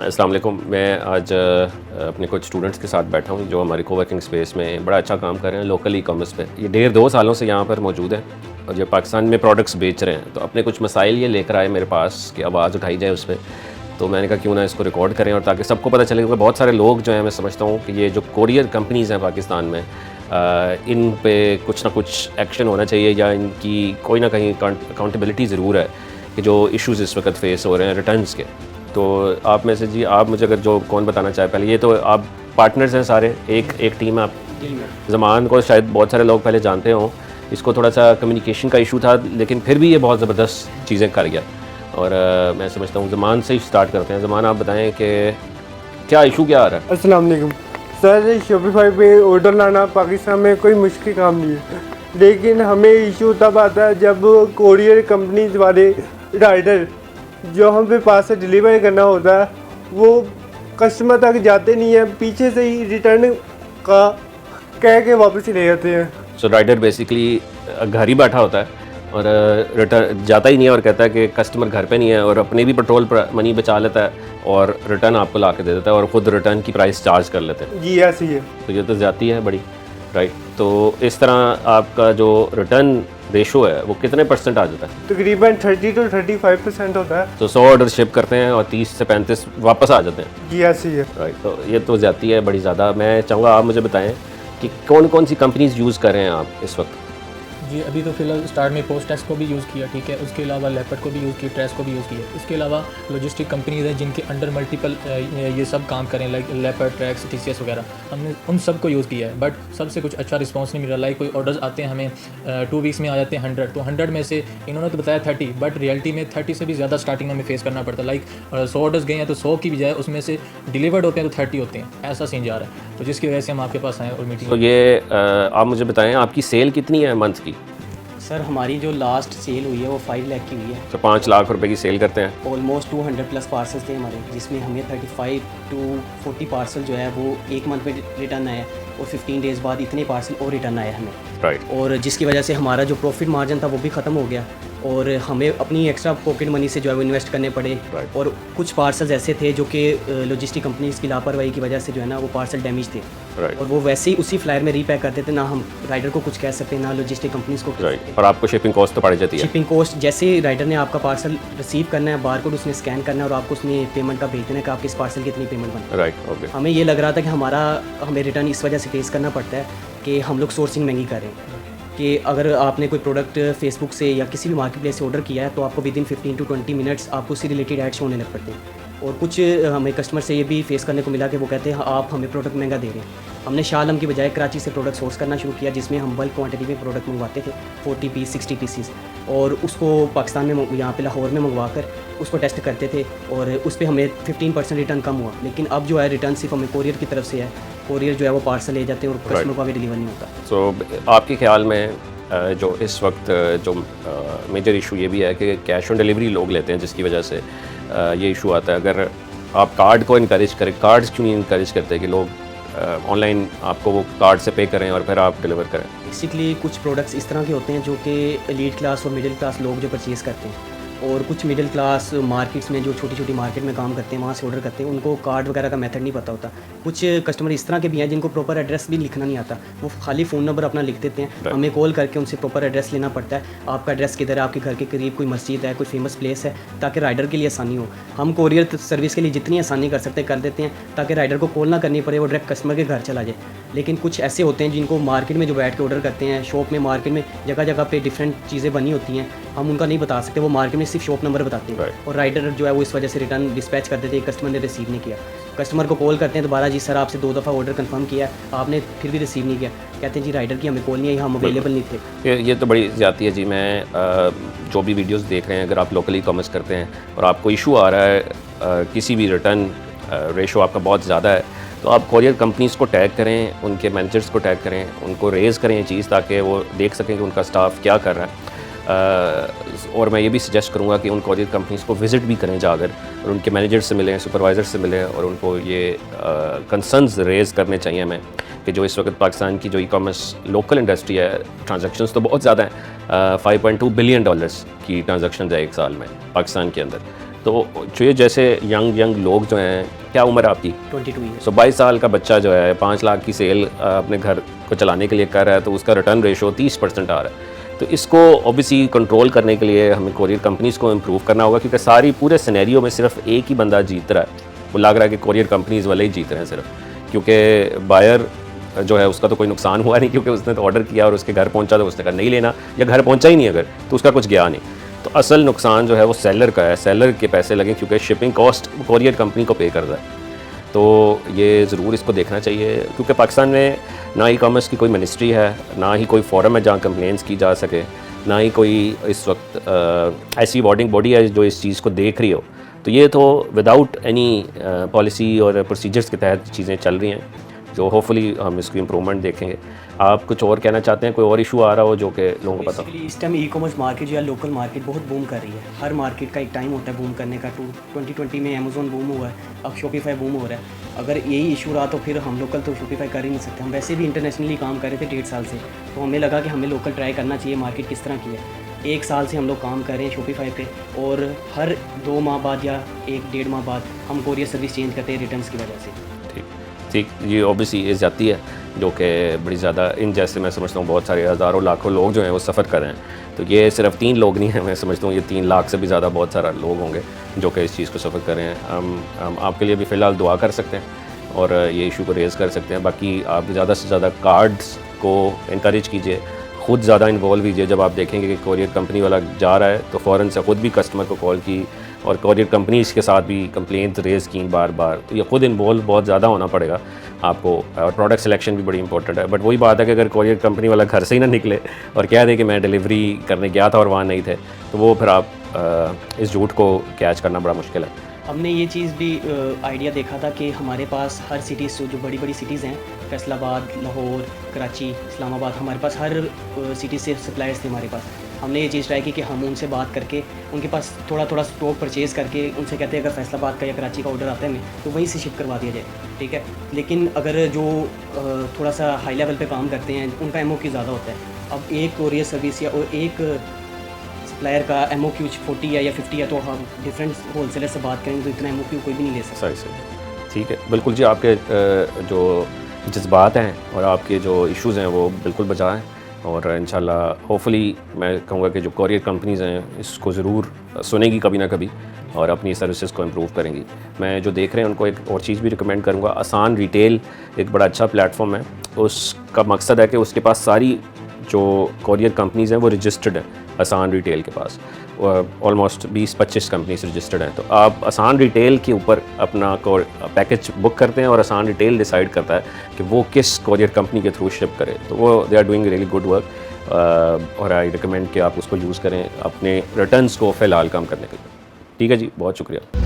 अस्सलाम वालेकुम। मैं आज अपने कुछ स्टूडेंट्स के साथ बैठा हूँ जो हमारे कोवर्किंग स्पेस में बड़ा अच्छा काम कर रहे हैं लोकल ई कॉमर्स पे। ये 1.5-2 सालों से यहाँ पर मौजूद हैं और जो पाकिस्तान में प्रोडक्ट्स बेच रहे हैं, तो अपने कुछ मसाइल ये लेकर आए मेरे पास कि आवाज़ उठाई जाए उस पर। तो मैंने कहा क्यों ना इसको रिकॉर्ड करें और ताकि सबको पता चले, क्योंकि बहुत सारे लोग जो हैं, मैं समझता हूँ कि ये जो कोरियर कंपनीज़ हैं पाकिस्तान में, इन पे कुछ ना कुछ एक्शन होना चाहिए या इनकी कोई ना कहीं अकाउंटेबिलिटी ज़रूर है कि जो इश्यूज़ इस वक्त फेस हो रहे हैं रिटर्न्स के। तो आप में से जी, आप मुझे अगर जो कौन बताना चाहे पहले, ये तो आप पार्टनर्स हैं सारे, एक टीम है आप। ज़मान को शायद बहुत सारे लोग पहले जानते हों, इसको थोड़ा सा कम्युनिकेशन का इशू था, लेकिन फिर भी ये बहुत ज़बरदस्त चीज़ें कर गया। और मैं समझता हूँ ज़मान से ही स्टार्ट करते हैं। ज़मान, आप बताएं कि क्या इशू क्या आ रहा है? अस्सलाम वालेकुम सर। शॉपिफाई पे ऑर्डर लाना पाकिस्तान में कोई मुश्किल काम नहीं है, लेकिन हमें इशू तब आता है जब कोरियर कंपनीज वाले राइडर जो हम पे पास से डिलीवर करना होता है वो कस्टमर तक जाते नहीं है, पीछे से ही रिटर्न का कह के वापस ही ले जाते हैं। सो राइडर बेसिकली घर ही बैठा होता है और रिटर्न जाता ही नहीं है और कहता है कि कस्टमर घर पे नहीं है, और अपने भी पेट्रोल मनी बचा लेता है और रिटर्न आपको ला के दे देता है और ख़ुद रिटर्न की प्राइस चार्ज कर लेते हैं। जी ऐसी है। तो ये तो ज़्यादती है बड़ी, राइट। तो इस तरह आपका जो रिटर्न रेशो है वो कितने % आ जाता है? तकरीबन 30 to 35% होता है। तो 100 ऑर्डर शिप करते हैं और 30 से 35 वापस आ जाते हैं। जी ऐसी है। राइट, तो ये तो ज़्यादती है बड़ी ज़्यादा। मैं चाहूँगा आप मुझे बताएं कि कौन कौन सी कंपनीज़ यूज़ कर रहे हैं आप इस वक्त? जी, अभी तो फिलहाल स्टार्ट में पोस्टेक्स को भी यूज़ किया, ठीक है। उसके अलावा लेपर्ड को भी यूज़ किया, ट्रेस को भी यूज़ किया। इसके अलावा लॉजिस्टिक कंपनीज हैं जिनके अंडर मल्टीपल ये सब काम करें, लाइक लेपर्ड, ट्रैक्स, TCS वगैरह। हमने उन सब को यूज़ किया है, बट सबसे कुछ अच्छा रिस्पांस नहीं मिल रहा। लाइक कोई ऑर्डर्स आते हैं हमें 2 वीक्स में आ जाते हैं 100, तो 100 में से इन्होंने तो बताया 30, बट रियलिटी में 30 से भी ज़्यादा स्टार्टिंग में हमें फेस करना पड़ता है। लाइक 100 ऑर्डर्स गए हैं तो 100 की बजाय उसमें से डिलीवर्ड होते हैं तो 30 होते हैं। ऐसा सीन जा रहा है, तो जिसकी वजह से हम आपके पास आए और मीटिंग। तो ये आप मुझे बताएं आपकी सेल कितनी है मंथ की? सर हमारी जो लास्ट सेल हुई है वो 5 लाख की हुई है। तो 5 लाख रुपए की सेल करते हैं। ऑलमोस्ट 200+ पार्सल्स थे हमारे, जिसमें हमें 35 to 40 पार्सल जो है वो एक मंथ में रिटर्न आया और 15 डेज़ बाद इतने पार्सल और रिटर्न आया हमें। राइट। और जिसकी वजह से हमारा जो प्रॉफिट मार्जिन था वो भी ख़त्म हो गया और हमें अपनी एक्स्ट्रा पॉकेट मनी से जो है वो इन्वेस्ट करने पड़े। Right. और कुछ पार्सल्स ऐसे थे जो कि लॉजिस्टिक कंपनीज़ की लापरवाही की वजह से जो है ना वो पार्सल डैमेज थे। Right. और वो वैसे ही उसी फ्लायर में रीपैक करते थे। ना हम राइडर को कुछ कह सकते ना लॉजिस्टिक कंपनीज़ को। राइट, और आपको शिपिंग कॉस्ट तो पड़ जाती है। शिपिंग कॉस्ट, जैसे ही राइडर ने आपका पार्सल रिसीव करना है, बारकोड उसने स्कैन करना है और आपको उसने पेमेंट का भेज देना है कि आपके इस पार्सल की इतनी पेमेंट बनी। Right, okay. हमें ये लग रहा था कि हमें रिटर्न इस वजह से फेस करना पड़ता है कि हम लोग सोर्सिंग महंगी कर रहे हैं। कि अगर आपने कोई प्रोडक्ट फेसबुक से या किसी भी मार्केट प्लेस से ऑर्डर किया है तो आपको विदिन 15 to 20 मिनट्स आपको उससे रिलेटेड एड्स होने लग पड़ते हैं। और कुछ हमें कस्टमर से ये भी फेस करने को मिला कि वो कहते हैं आप हमें प्रोडक्ट महंगा दे रहे हैं। हमने शाह आलम की बजाय कराची से प्रोडक्ट सोर्स करना शुरू किया, जिसमें हम बल्क क्वांटिटी में प्रोडक्ट मंगवाते थे, 40 पीस 60 पीसीस, और उसको पाकिस्तान में यहाँ पे लाहौर में मंगवा कर उसको टेस्ट करते थे और उस पर हमें 15% रिटर्न कम हुआ। लेकिन अब जो है रिटर्न सिर्फ हमें कोरियर की तरफ से है। कोरियर जो है वो पार्सल ले जाते हैं और कस्टमर को आगे डिलीवर नहीं होता। सो आपके ख्याल में जो इस वक्त जो मेजर इशू ये भी है कि कैश ऑन डिलीवरी लोग लेते हैं, जिसकी वजह से ये इशू आता है। अगर आप कार्ड को इनकरेज करें, कार्ड्स क्यों नहीं इनकरेज करते कि लोग ऑनलाइन आपको वो कार्ड से पे करें और फिर आप डिलीवर करें? बेसिकली कुछ प्रोडक्ट्स इस तरह के होते हैं जो कि एलीट क्लास और मिडिल क्लास लोग जो परचेज़ करते हैं, और कुछ मिडिल क्लास मार्केट्स में जो छोटी छोटी मार्केट में काम करते हैं वहाँ से ऑर्डर करते हैं, उनको कार्ड वगैरह का मेथड नहीं पता होता। कुछ कस्टमर इस तरह के भी हैं जिनको प्रॉपर एड्रेस भी लिखना नहीं आता, वो खाली फ़ोन नंबर अपना लिख देते हैं। हमें कॉल करके उनसे प्रॉपर एड्रेस लेना पड़ता है, आपका एड्रेस किधर है, आपके घर के करीब कोई मस्जिद है, कोई फेमस प्लेस है, ताकि राइडर के लिए आसानी हो। हम कोरियर सर्विस के लिए जितनी आसानी कर सकते हैं कर देते हैं, ताकि राइडर को कॉल ना करनी पड़े, वो डायरेक्ट कस्टमर के घर चला जाए। लेकिन कुछ ऐसे होते हैं जिनको मार्केट में जो बैठ के ऑर्डर करते हैं, शॉप में मार्केट में जगह जगह पे डिफरेंट चीज़ें बनी होती हैं, हम उनका नहीं बता सकते, वो मार्केट में सिर्फ शॉप नंबर बताते हैं। और राइडर जो है वो इस वजह से रिटर्न डिस्पैच कर देते हैं, कस्टमर ने रिसीव नहीं किया। कस्टमर को कॉल करते हैं दोबारा, जी सर आपसे 2 दफ़ा ऑर्डर कंफर्म किया है, आपने फिर भी रिसीव नहीं किया। कहते हैं जी राइडर की हमें कॉल नहीं आई, हम अवेलेबल नहीं थे। ये तो बड़ी ज़्यादती है जी। मैं जो भी वीडियोस देख रहे हैं, अगर आप लोकली कॉमर्स करते हैं और आपको इशू आ रहा है किसी भी रिटर्न रेशो आपका बहुत ज़्यादा है, तो आप कोरियर कंपनीज़ को टैग करें, उनके मैनेजर्स को टैग करें, उनको रेज़ करें ये चीज़, ताकि वो देख सकें कि उनका स्टाफ क्या कर रहा है। और मैं ये भी सजेस्ट करूँगा कि उन कोरियर कंपनीज़ को विज़िट भी करें जाकर, और उनके मैनेजर से मिलें, सुपरवाइज़र से मिलें, और उनको ये कंसर्न्स रेज़ करने चाहिए हमें कि जो इस वक्त पाकिस्तान की जो ई कॉमर्स लोकल इंडस्ट्री है, ट्रांजैक्शंस तो बहुत ज़्यादा हैं, $5.2 बिलियन की ट्रांजैक्शन है एक साल में पाकिस्तान के अंदर। तो जो ये जैसे यंग लोग जो हैं, क्या उम्र है आपकी? 22 ईयर्स। सो 22 साल का बच्चा जो है 5 लाख की सेल अपने घर को चलाने के लिए कर रहा है, तो उसका रिटर्न रेशो 30% आ रहा है। तो इसको ऑब्वियसली कंट्रोल करने के लिए हमें कोरियर कंपनीज़ को इम्प्रूव करना होगा, क्योंकि सारी पूरे सिनेरियो में सिर्फ एक ही बंदा जीत रहा है। वो लग रहा है कि कोरियर कंपनीज़ वाले ही जीत रहे हैं सिर्फ, क्योंकि बायर जो है उसका तो कोई नुकसान हुआ नहीं, क्योंकि उसने तो ऑर्डर किया और उसके घर पहुंचा तो उसने कहा नहीं लेना, या घर पहुंचा ही नहीं अगर तो उसका कुछ गया नहीं। तो असल नुकसान जो है वो सेलर का है, सेलर के पैसे लगे, क्योंकि शिपिंग कॉस्ट कोरियर कंपनी को पे कर रहा है। तो ये ज़रूर इसको देखना चाहिए, क्योंकि पाकिस्तान में ना ई कॉमर्स की कोई मिनिस्ट्री है, ना ही कोई फोरम है जहाँ कंप्लेंट्स की जा सके, ना ही कोई इस वक्त ऐसी वार्डिंग बॉडी है जो इस चीज़ को देख रही हो। तो ये तो विदाउट एनी पॉलिसी और प्रोसीजर्स के तहत चीज़ें चल रही हैं, जो होपफुली हम इसकी इम्प्रूवमेंट देखेंगे। आप कुछ और कहना चाहते हैं, कोई और इशू आ रहा हो जो कि लोगों को पता हो? Basically, इस टाइम ई कॉमर्स मार्केट या लोकल मार्केट बहुत बूम कर रही है। हर मार्केट का एक टाइम होता है बूम करने का। 2020 में अमेज़ॉन बूम हुआ है, अब शॉपिफाई बूम हो रहा है। अगर यही इशू रहा तो फिर हम लोकल तो शॉपिफाई कर ही नहीं सकते। हम वैसे भी इंटरनेशनली काम कर रहे थे 1.5 साल से, तो हमें लगा कि हमें लोकल ट्राई करना चाहिए मार्केट किस तरह की है। 1 साल से हम लोग काम कर रहे हैं शॉपिफाई पे, और हर 2 माह बाद या 1-1.5 माह बाद हम कोरियर सर्विस चेंज करते हैं रिटर्न्स की वजह से। ठीक, ये ऑब्वियसली ये जाती है जो कि बड़ी ज़्यादा, इन जैसे मैं समझता हूँ बहुत सारे हज़ारों लाखों लोग जो हैं वो सफ़र कर रहे हैं। तो ये सिर्फ 3 लोग नहीं हैं, मैं समझता हूँ ये 3 लाख से भी ज़्यादा बहुत सारा लोग होंगे जो कि इस चीज़ को सफ़र कर रहे हैं। हम आपके लिए भी फ़िलहाल दुआ कर सकते हैं और ये इशू को रेज़ कर सकते हैं। बाकी आप ज़्यादा से ज़्यादा कार्ड्स को इनकरेज कीजिए, ख़ुद ज़्यादा इन्वॉल्व कीजिए। जब आप देखेंगे कि कोरियर कंपनी वाला जा रहा है तो फ़ौरन से ख़ुद भी कस्टमर को कॉल की और कोरियर कंपनीज़ के साथ भी कंप्लेंट रेज़ की बार बार। तो ये ख़ुद इन्वॉल्व बहुत ज़्यादा होना पड़ेगा आपको, और प्रोडक्ट सिलेक्शन भी बड़ी इंपॉर्टेंट है। बट वही बात है कि अगर कोरियर कंपनी वाला घर से ही ना निकले और कह दे कि मैं डिलीवरी करने गया था और वहाँ नहीं थे, तो वो फिर आप इस झूठ को कैच करना बड़ा मुश्किल है। हमने ये चीज़ भी आइडिया देखा था कि हमारे पास हर सिटीज़ जो बड़ी बड़ी सिटीज़ हैं, फैसलाबाद, लाहौर, कराची, इस्लामाबाद, हमारे पास हर सिटी से सप्लायर्स थे हमारे पास। हमने ये चीज़ ट्राई की कि हम उनसे बात करके उनके पास थोड़ा थोड़ा स्टॉक परचेज़ करके उनसे कहते हैं अगर फैसलाबाद का या कराची का ऑर्डर आता है हमें तो वहीं से शिप करवा दिया जाए, ठीक है। लेकिन अगर जो थोड़ा सा हाई लेवल पे काम करते हैं उनका MOQ ज़्यादा होता है। अब एक कोरियर सर्विस या एक सप्लायर का MOQ 40 या 50 है, तो हम डिफरेंट होलसेलर से बात करेंगे तो इतना MOQ कोई भी नहीं ले सकता। सही, ठीक है, बिल्कुल जी। आपके जो जज्बात हैं और आपके जो इश्यूज़ हैं वो बिल्कुल बचा हैं, और इंशाल्लाह होपफुली मैं कहूँगा कि जो कोरियर कंपनीज़ हैं इसको ज़रूर सुनेंगी कभी ना कभी और अपनी सर्विसेज को इम्प्रूव करेंगी। मैं जो देख रहे हैं उनको एक और चीज़ भी रिकमेंड करूँगा। आसान रिटेल एक बड़ा अच्छा प्लेटफॉर्म है। उसका मकसद है कि उसके पास सारी जो कोरियर कंपनीज़ हैं वो रजिस्टर्ड हैं आसान रिटेल के पास। ऑलमोस्ट 20-25 कंपनीज रजिस्टर्ड हैं। तो आप आसान रिटेल के ऊपर अपना पैकेज बुक करते हैं और आसान रिटेल डिसाइड करता है कि वो किस कोरियर कंपनी के थ्रू शिप करे। तो वो they are doing really good work, और आई रिकमेंड कि आप उसको यूज़ करें अपने रिटर्न्स को फ़िलहाल कम करने के लिए। ठीक है जी, बहुत शुक्रिया।